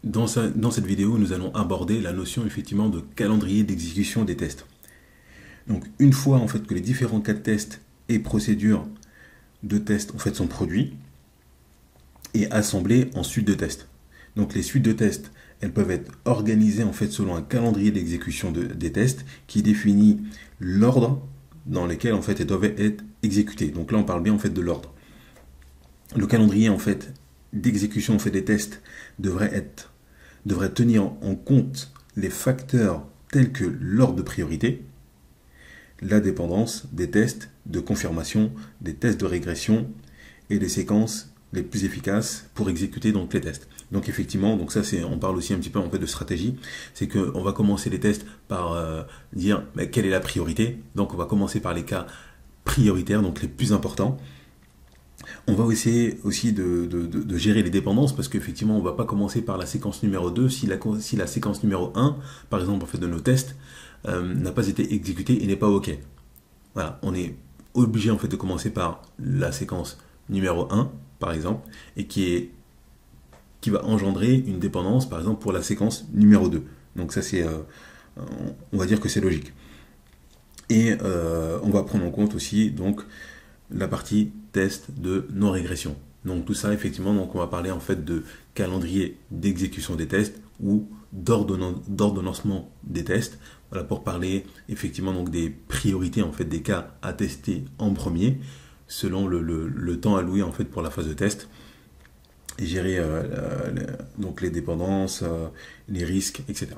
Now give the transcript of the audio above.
Dans cette vidéo, nous allons aborder la notion effectivement de calendrier d'exécution des tests. Donc une fois en fait que les différents cas de test et procédures de test en fait sont produits et assemblés en suite de tests. Donc les suites de tests, elles peuvent être organisées en fait selon un calendrier d'exécution des tests qui définit l'ordre dans lequel en fait elles doivent être exécutées. Donc là on parle bien en fait de l'ordre. Le calendrier en fait d'exécution en fait des tests devrait tenir en compte les facteurs tels que l'ordre de priorité, la dépendance des tests de confirmation, des tests de régression et les séquences les plus efficaces pour exécuter donc les tests. Donc effectivement, donc ça on parle aussi un petit peu en fait de stratégie, c'est qu'on va commencer les tests par dire quelle est la priorité. Donc on va commencer par les cas prioritaires, donc les plus importants. On va essayer aussi de gérer les dépendances parce qu'effectivement on ne va pas commencer par la séquence numéro 2 si la séquence numéro 1, par exemple en fait de nos tests, n'a pas été exécutée et n'est pas OK. Voilà, on est obligé en fait de commencer par la séquence numéro 1 par exemple et qui va engendrer une dépendance par exemple pour la séquence numéro 2. Donc ça c'est on va dire que c'est logique. Et on va prendre en compte aussi donc la partie test de non-régression. Donc tout ça, effectivement, donc on va parler en fait de calendrier d'exécution des tests ou d'ordonnancement des tests. Voilà, pour parler effectivement donc des priorités en fait des cas à tester en premier, selon le temps alloué en fait pour la phase de test, et gérer donc les dépendances, les risques, etc.